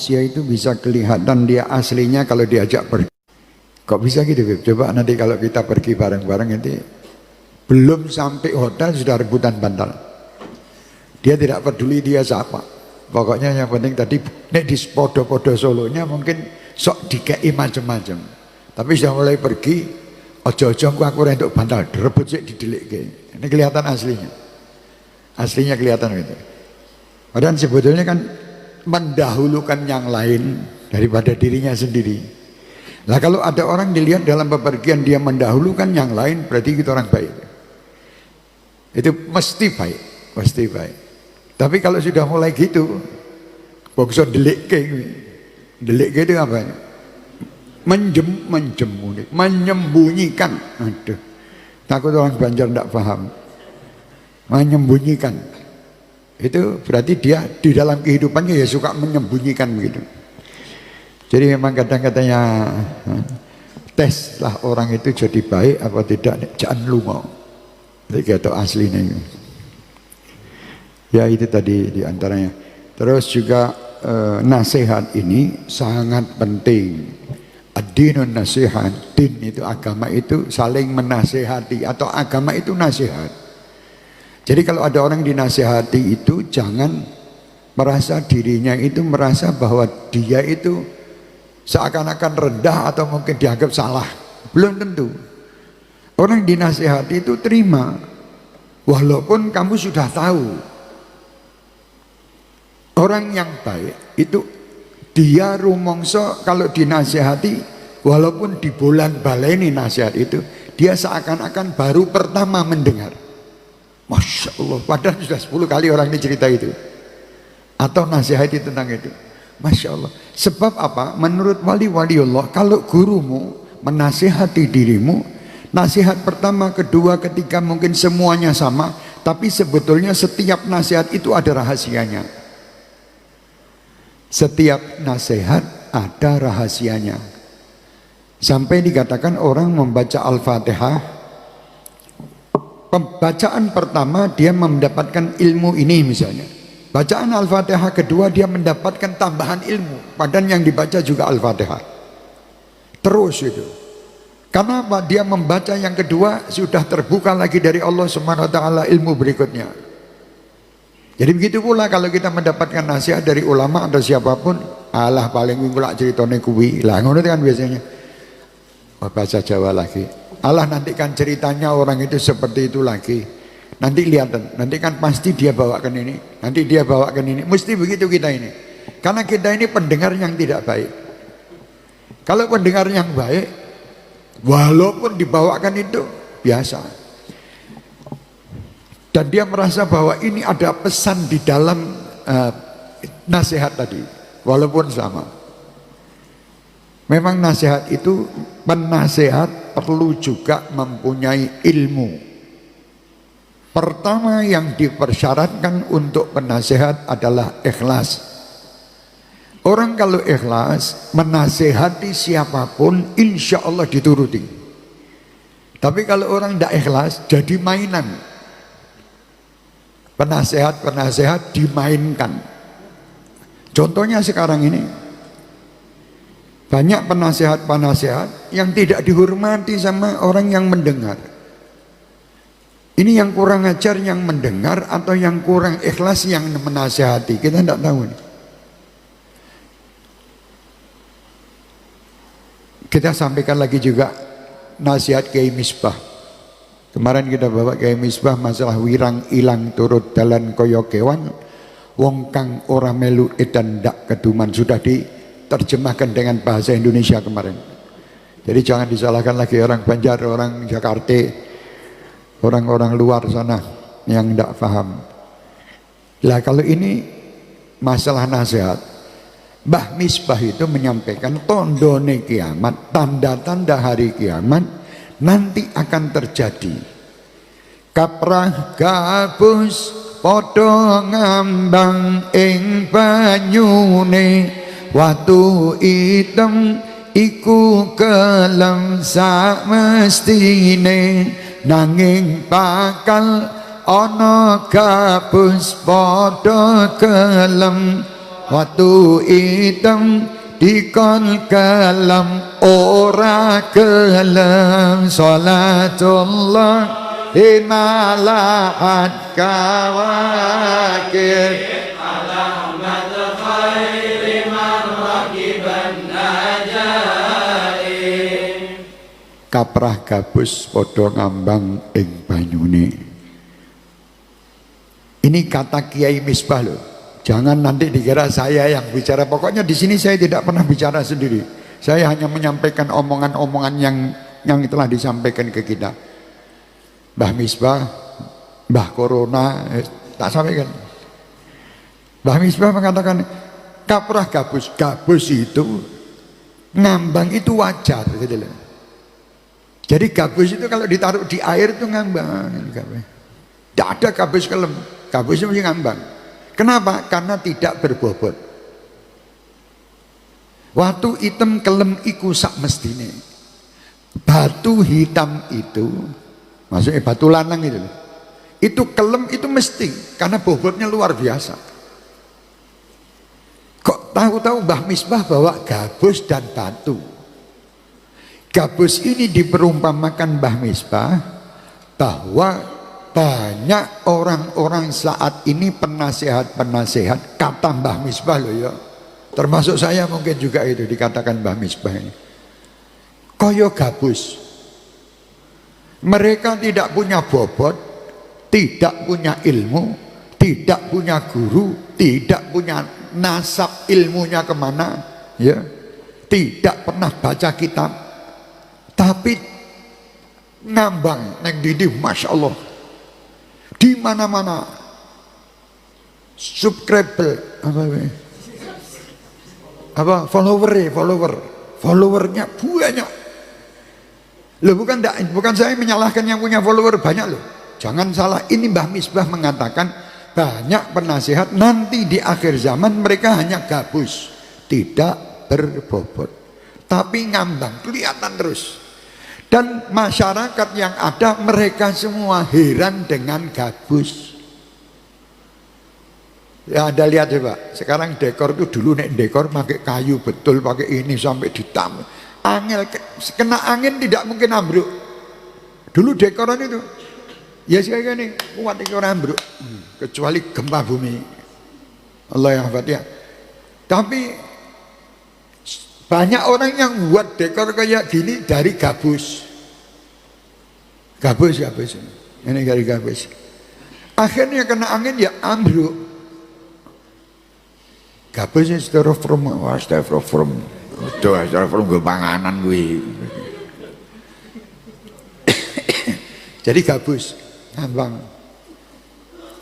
manusia itu bisa kelihatan dia aslinya kalau diajak pergi. Kok bisa gitu, Beb? Coba nanti kalau kita pergi bareng-bareng nanti belum sampai hotel sudah rebutan bantal. Dia tidak peduli dia siapa. Pokoknya yang penting tadi nek di podo-podo Solonya mungkin sok dikei macam-macam. Tapi sudah mulai pergi, ojo-ojo aku rentuk bantal, direbut sik didelikke. Ini kelihatan aslinya. Aslinya kelihatan gitu. Padahal sebetulnya kan mendahulukan yang lain daripada dirinya sendiri. Nah kalau ada orang dilihat dalam bepergian dia mendahulukan yang lain, berarti kita orang baik. Itu mesti baik, pasti baik. Tapi kalau sudah mulai gitu, bokso delik itu apa? Menyembunyikan. Aduh, takut orang Banjar tidak paham. Menyembunyikan. Itu berarti dia di dalam kehidupannya ya suka menyembunyikan begitu. Jadi memang kadang-katanya tes lah orang itu jadi baik apa tidak, jangan lungo. Jadi kata aslinya. Ya itu tadi diantaranya. Terus juga nasihat ini sangat penting. Ad-dinun nasihat. Din itu agama itu saling menasihati atau agama itu nasihat. Jadi kalau ada orang dinasihati itu jangan merasa dirinya itu merasa bahwa dia itu seakan-akan rendah atau mungkin dianggap salah. Belum tentu. Orang dinasihati itu terima walaupun kamu sudah tahu. Orang yang baik itu dia rumongso kalau dinasihati walaupun di bulan baleni nasihat itu dia seakan-akan baru pertama mendengar. Masya Allah, padahal sudah 10 kali orang ini cerita itu atau nasihati tentang itu. Masya Allah. Sebab apa? Menurut wali-wali Allah, kalau gurumu menasihati dirimu, nasihat pertama, kedua, ketiga mungkin semuanya sama, tapi sebetulnya setiap nasihat itu ada rahasianya. Setiap nasihat ada rahasianya. Sampai dikatakan orang membaca Al-Fatihah, pembacaan pertama dia mendapatkan ilmu ini misalnya. Bacaan Al-Fatihah kedua dia mendapatkan tambahan ilmu. Padahal yang dibaca juga Al-Fatihah. Terus itu. Karena apa? Dia membaca yang kedua sudah terbuka lagi dari Allah Subhanahu wa taala ilmu berikutnya. Jadi begitu pula kalau kita mendapatkan nasihat dari ulama atau siapapun, alah paling minggu ceritane kuwi. Lah ngono kan biasanya. Bahasa Jawa lagi. Allah nantikan ceritanya orang itu seperti itu lagi. Nanti lihat, nanti kan pasti dia bawakan ini, nanti dia bawakan ini. Mesti begitu kita ini. Karena kita ini pendengar yang tidak baik. Kalau pendengar yang baik, walaupun dibawakan itu biasa. Dan dia merasa bahwa ini ada pesan di dalam nasihat tadi, walaupun sama. Memang nasihat itu, penasehat perlu juga mempunyai ilmu. Pertama yang dipersyaratkan untuk penasehat adalah ikhlas. Orang kalau ikhlas menasehati siapapun insya Allah dituruti. Tapi kalau orang tidak ikhlas jadi mainan. Penasehat-penasehat dimainkan. Contohnya sekarang ini banyak penasehat-penasehat yang tidak dihormati sama orang yang mendengar. Ini yang kurang ajar yang mendengar atau yang kurang ikhlas yang menasehati, kita tidak tahu nih. Kita sampaikan lagi juga nasihat Kiai Misbah. Kemarin kita bawa Kiai Misbah masalah wirang ilang turut dalan kaya kewan, wong kang ora melu edan ndak keduman, sudah diterjemahkan dengan bahasa Indonesia kemarin. Jadi jangan disalahkan lagi orang Banjar, orang Jakarta, orang-orang luar sana yang tidak paham. Lah kalau ini masalah nasihat, Mbah Misbah itu menyampaikan tondone kiamat, tanda-tanda hari kiamat nanti akan terjadi. Kaprah gabus padha ngambang ing banyune, watu item iku kelem sak mestine, nanging bakal ana gabus padha kelem Watu item dikon kalam ora gelem salatullah malaat kawakib alamat khairi marraqiban ajaib. Kaprah gabus padha ngambang ing banyune. Ini kata Kiai Misbah loh. Jangan nanti dikira saya yang bicara. Pokoknya di sini saya tidak pernah bicara sendiri. Saya hanya menyampaikan omongan-omongan yang telah disampaikan ke kita. Mbah Misbah, Mbah Corona, tak sampaikan. Mbah Misbah mengatakan kaprah gabus, gabus itu ngambang itu wajar, gitu loh. Jadi gabus itu kalau ditaruh di air itu ngambang. Tidak ada gabus kelem, gabusnya mesti ngambang. Kenapa? Karena tidak berbobot. Watu hitam kelem iku sak mestine. Batu hitam itu, maksudnya batu lanang itu kelem itu mesti karena bobotnya luar biasa. Kok tahu-tahu Mbah Misbah bawa gabus dan batu. Gabus ini diperumpamakan Mbah Misbah bahwa banyak orang-orang saat ini penasehat-penasehat kata Mbah Misbah loh ya. Termasuk saya mungkin juga itu dikatakan Mbah Misbah ini. Koyo gabus. Mereka tidak punya bobot, tidak punya ilmu, tidak punya guru, tidak punya nasab ilmunya kemana, ya, tidak pernah baca kitab, tapi ngambang neng didi, masya Allah, di mana-mana subscriber followernya banyak. Loh, bukan saya menyalahkan yang punya follower banyak loh. Jangan salah, ini Mbah Misbah mengatakan banyak penasehat nanti di akhir zaman mereka hanya gabus, tidak berbobot, tapi ngambang, kelihatan terus. Dan masyarakat yang ada mereka semua heran dengan gabus. Ya Anda lihat coba, sekarang dekor itu dulu nek dekor pakai kayu betul, pakai ini sampai ditam. Angel kena angin tidak mungkin ambruk. Dulu dekoran itu ya sekali ini kuat orang ambruk, kecuali gempa bumi. Allah yang ya. Tapi banyak orang yang buat dekor kayak gini dari gabus. Gabus ini dari gabus. Akhirnya kena angin ya ambruk. Gabusnya styrofoam. Betul, styrofoam gue panganan gue. Jadi gabus, ngambang.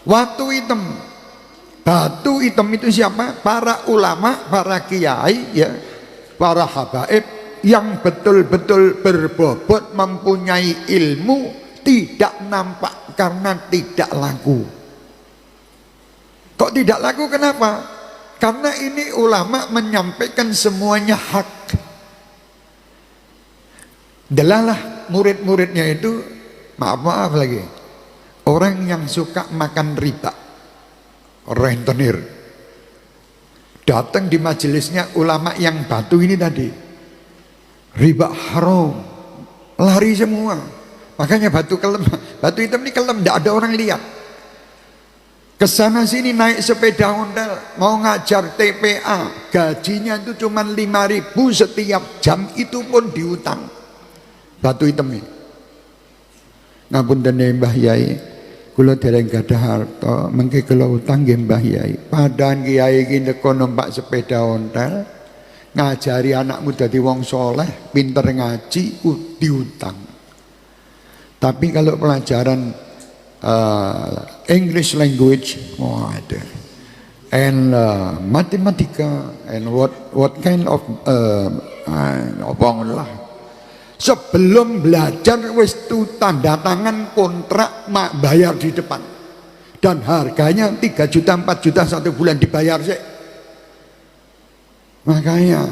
Watu hitam, batu hitam itu siapa? Para ulama, para kiai, ya, para habaib yang betul-betul berbobot, mempunyai ilmu, tidak nampak karena tidak laku. Kok tidak laku? Kenapa? Karena ini ulama menyampaikan semuanya hak. Delalah murid-muridnya itu, maaf lagi, orang yang suka makan riba, rentenir, datang di majelisnya ulama yang batu ini tadi, riba haram, lari semua. Makanya batu hitam ini kelem, tidak ada orang lihat. Kesana sini naik sepeda ontel, mau ngajar TPA, gajinya itu cuma 5.000 setiap jam, itu pun diutang. Batu hitam ini. Ngapunten Mbah Yai, kula dereng gadah harta, mengke kula utang nggih Mbah Yai. Padahal kiai iki neko numpak sepeda ontel, ngajari anakmu dadi wong soleh, pinter ngaji, diutang. Tapi kalau pelajaran English language, and matematika, and what kind of sebelum belajar wis tanda tangan kontrak mak bayar di depan, dan harganya 3 juta 4 juta 1 bulan dibayar sih. Makanya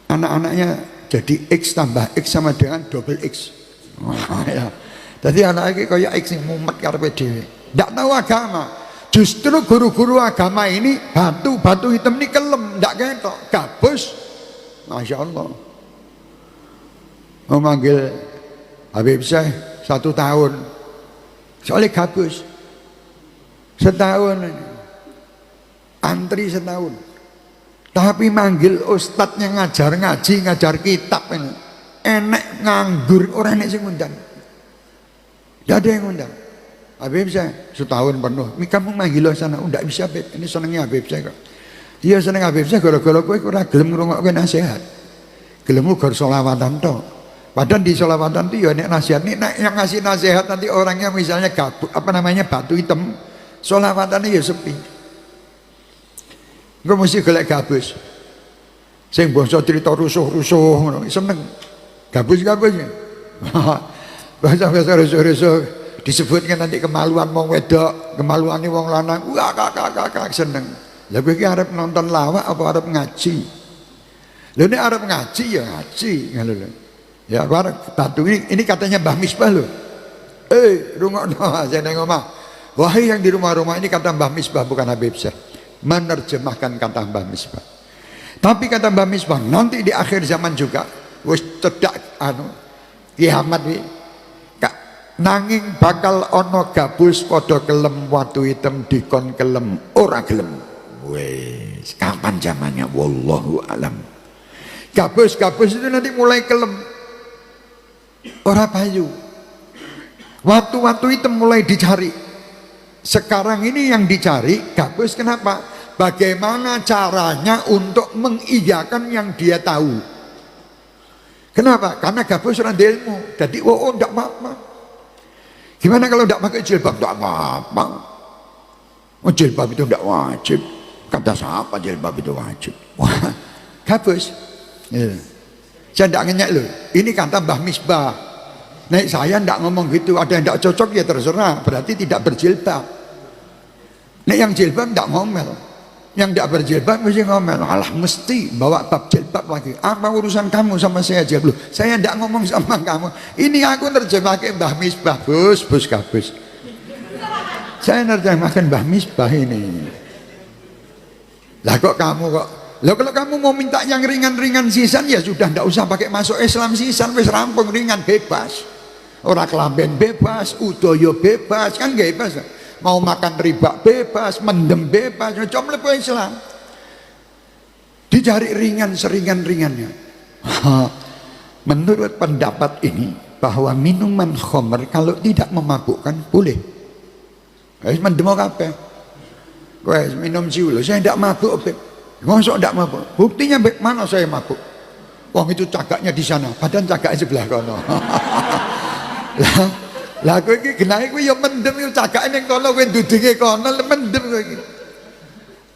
anak-anaknya jadi X tambah X sama dengan double X. Ya. Jadi anak lagi kayak X yang mumet karepe dhewe. Ndak tahu agama. Justru guru-guru agama ini batu hitam ini kelem, ndak ketok, gabus. Masya Allah. Memanggil Habib Syekh 1 tahun. Soalnya gabus. Setahun. Antri setahun. Tapi manggil ustadznya ngajar ngaji, ngajar kitab ini. Enek nganggur, orang enek sing ngundang. Tidak ada yang ngundang. Habib Syekh setahun penuh. Kamu manggil sana, tidak bisa Habib. Ini senengnya Habib Syekh kok. Dia seneng Habib Syekh gara-gara kowe ora gelem ngrungokke nasihat. Gelem ugur selawatan tok. Padahal di selawatan itu ya nek nasihat nek yang ngasih nasihat nanti orangnya misalnya batu hitam, selawatannya ya sepi. Engko mesti golek gabus. Sing bangsa cerita rusuh-rusuh ngono, seneng. Gabus-gabus. Bahasa-bahasa rusuh-rusuh disebutkan nanti kemaluan wong wedok, kemaluane wong lanang. Wah, kakak seneng. Lah kowe iki arep nonton lawak apa arep ngaji? Lha nek arep ngaji ya ngaji ngono lho. Ya batu ini katanya Mbah Misbah loh. Rungokno saya neng omah. Wahai yang di rumah-rumah ini kata Mbah Misbah bukan Habib Syekh. Menerjemahkan kata Mbah Misbah. Tapi kata Mbah Misbah nanti di akhir zaman juga wis cedak kiamat iki. Nanging bakal ono gabus padha kelem watu hitam dikon kelem ora gelem. Wes kapan zamannya wallahu alam. Gabus itu nanti mulai kelem. Ora payu. Waktu-waktu itu mulai dicari. Sekarang ini yang dicari gabus kenapa? Bagaimana caranya untuk mengiyakan yang dia tahu. Kenapa? Karena gabus orang ilmu. Jadi enggak apa-apa. Gimana kalau enggak pakai jilbab? Enggak apa-apa. Oh, jilbab itu enggak wajib. Kata siapa jilbab itu wajib? Wah, gabus. Saya tidak ngenyek loh. Ini kata Mbah Misbah. Nek saya tidak ngomong gitu. Ada yang tidak cocok ya terserah. Berarti tidak berjilbab. Nek yang jilbab tidak ngomel. Yang tidak berjilbab mesti ngomel. Alah mesti bawa bab jilbab lagi. Apa urusan kamu sama saya jilbab? Saya tidak ngomong sama kamu. Ini aku nerjemahkan Mbah Misbah. Bus gabus. Saya nerjemahkan Mbah Misbah ini. Lah kok kamu kok. Lah kalau kamu mau minta yang ringan-ringan sisan ya sudah ndak usah pakai masuk Islam sisan wis rampung ringan bebas. Ora kelamben bebas, udoyo bebas kan bebas. Mau makan riba bebas, mendem bebas, coba mlebu Islam. Dicari ringan seringan-ringannya. Menurut pendapat ini bahwa minuman khamr kalau tidak memabukkan boleh. Wis mendem kabeh. Wis minum ciu lho, saya ndak mabuk, Beb. Masa tidak mabuk? Buktinya mana saya mabuk? Wong itu cagaknya di sana, badan cagaknya sebelah kono. Lah kowe iki genahe kowe ya mendem yo cagake ning kono kowe dudunge kono mendem kowe iki.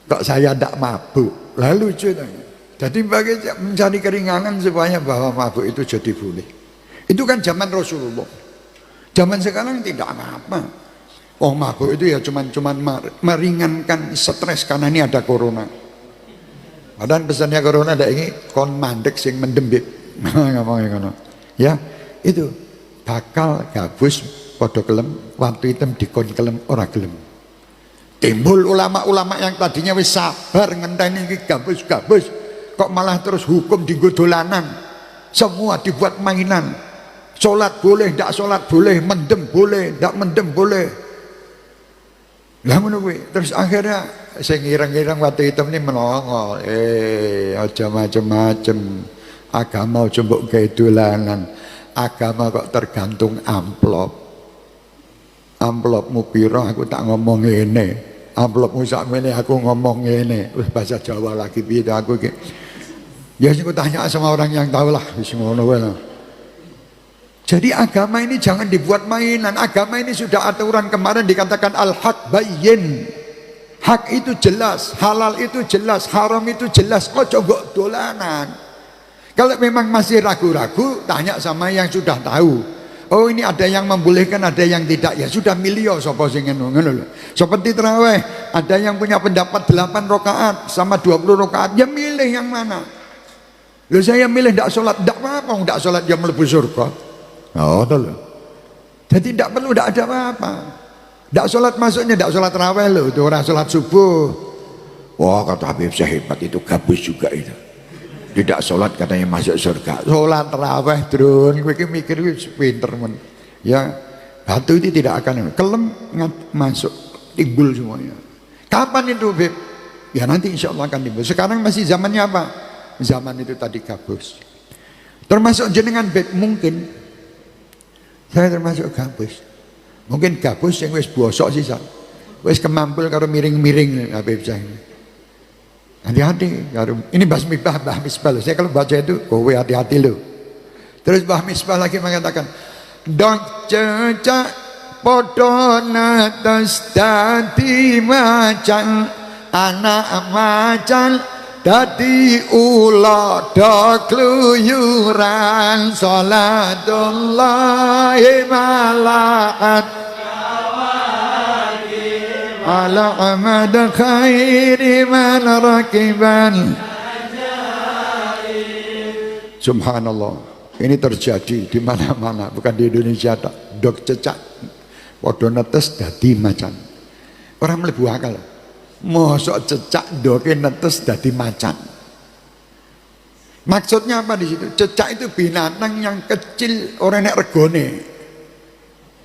Kok saya tidak mabuk? Lah lucu to. Jadi bagi mencari keringanan supaya bahwa mabuk itu jadi boleh. Itu kan zaman Rasulullah. Zaman sekarang tidak apa-apa. Oh mabuk itu ya cuman meringankan stres karena ini ada corona. Padahal pesannya corona ada ini kon mandek sing mendem ngomongnya kono. Ya, itu bakal gabus padha kelem, waktu hitam dikon kelem ora gelem. Timbul ulama-ulama yang tadinya wis sabar ngenteni iki gabus kok malah terus hukum dienggo dolanan. Semua dibuat mainan. Salat boleh, ndak salat boleh, mendem boleh, ndak mendem boleh. Lah ngono kuwi. Terus akhirnya sing ireng-ireng waktu hitam ini melongo. Aja macem-macem. Agama aja mbok gawe dolanan. Agama kok tergantung amplop. Amplopmu piro aku tak ngomong ngene. Amplopmu sakmene aku ngomong ngene. Wis bahasa Jawa lagi piye aku iki. Ya sing tanya sama orang yang tahu lah wis ngono wae. Jadi agama ini jangan dibuat mainan. Agama ini sudah aturan kemarin dikatakan al-haq bayyin. Hak itu jelas, halal itu jelas, haram itu jelas. Ojo mbok dolanan. Kalau memang masih ragu-ragu, tanya sama yang sudah tahu. Oh ini ada yang membolehkan, ada yang tidak. Ya sudah milih sapa sing ngono lho. Seperti tarawih, ada yang punya pendapat 8 rakaat sama 20 rakaat. Ya milih yang mana? Loh saya milih tidak sholat, tidak apa-apa, tidak sholat yang mlebu surga. Oh, loh. Jadi tidak perlu, tidak ada apa-apa. Ndak sholat masuknya, ndak sholat raweh loh, itu orang sholat subuh. Wah kata Habib saya hebat itu, gabus juga itu. Tidak sholat katanya masuk surga. Sholat raweh drun, gue mikir gue pinter men. Ya batu itu tidak akan kelem masuk timbul semuanya. Kapan itu Beb? Ya nanti insya Allah akan timbul. Sekarang masih zamannya apa? Zaman itu tadi gabus. Termasuk jenengan Beb mungkin. Saya termasuk gabus. Mungkin gabus yang wis bosok sisa. Wis kemampul karo miring-miring Habib saya. Hati-hati. Ini Mbah Misbah. Saya kalau baca itu, kowe hati-hati loh. Terus Mbah Misbah lagi mengatakan, dok cecak podo netes dadi macan, anak macan dadi ula do kluyuran, salatullahi malaat ala amad khairi man rakiban. Subhanallah. Ini terjadi di mana-mana, bukan di Indonesia tak. Dok cecak podo netes dadi macan. Orang mlebu akal. Mosok cecak doke netes dadi macan. Maksudnya apa di situ? Cecak itu binatang yang kecil, orang nek regone.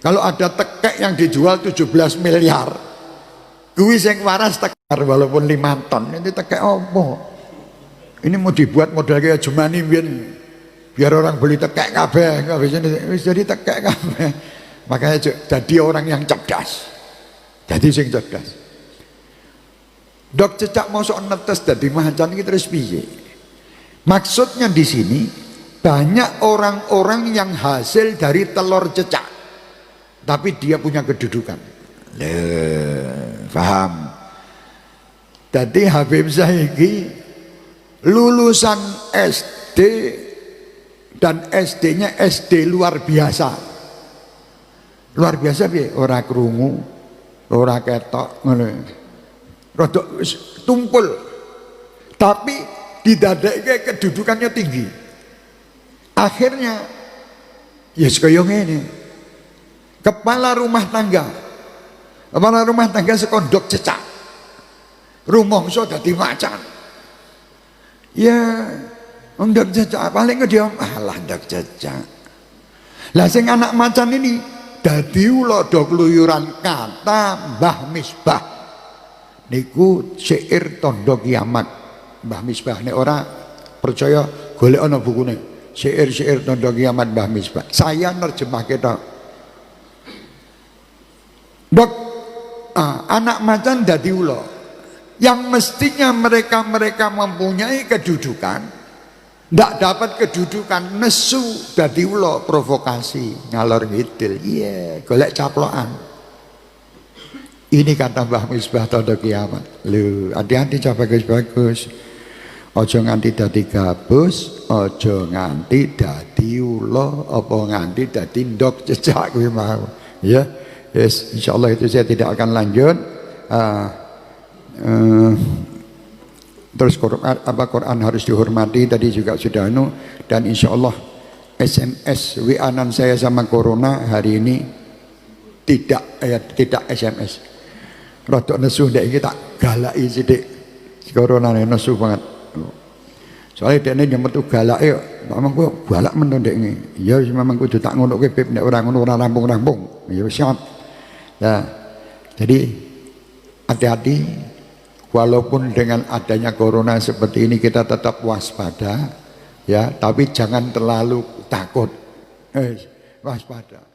Kalau ada tekek yang dijual 17 miliar, kuwi sing waras tekar walaupun 5 ton. Ini tekek apa? Ini mau dibuat model kayak Jumani biyen. Biar orang beli tekek kabeh, enggak bisa jadi tekek kabeh. Makanya jadi orang yang cerdas. Jadi sing cerdas. Dok cecak mosok netes dadi macan iki terus piye? Maksudnya di sini banyak orang-orang yang hasil dari telur cecak. Tapi dia punya kedudukan. Paham? Jadi Habib Zaiki lulusan SD dan SD-nya SD luar biasa. Luar biasa piye? Ora krungu, ora ketok ngono. Rodok tumpul. Tapi didadake kedudukannya tinggi. Akhirnya ya kaya ngene. Kepala rumah tangga. Kepala rumah tangga sekondok cecak. Rumangsa dadi macan. Ya ndak cecak paling dia alah ndak cecak. Lah sing anak macan ini dadi ula do kluyuran kata Mbah Misbah. Niku syair tondo kiamat. Mbah Misbah nek ora percaya golek ana bukune. Syair-syair tondo kiamat Mbah Misbah. Saya nerjemahke tok. Dok anak macan dadi ula. Yang mestinya mereka mempunyai kedudukan, ndak dapat kedudukan, nesu dadi ula, provokasi ngalor ngidil. Iya, golek caplokan. Ini kata Mbah Misbah tanda kiamat. Lho, hati-hati coba bagus. Ojo nganti dadi gabus, ojo nganti dadi ula, apa nganti dadi ndok cecak kuwi mau. Ya. Yes, insyaallah itu saya tidak akan lanjut. Terus Quran harus dihormati tadi juga sudah dan insya Allah SMS WA-an saya sama Corona hari ini tidak SMS. Rodok nesu ndek iki tak galaki sithik. Corona nesu banget. Soalnya dekne yang metu galake memang ku balak men ndek iki. Ya memang kudu tak ngonoke Beb nek ora ngono ora rampung-rampung. Ya siap. Nah, jadi hati-hati. Walaupun dengan adanya corona seperti ini kita tetap waspada ya, tapi jangan terlalu takut. Waspada.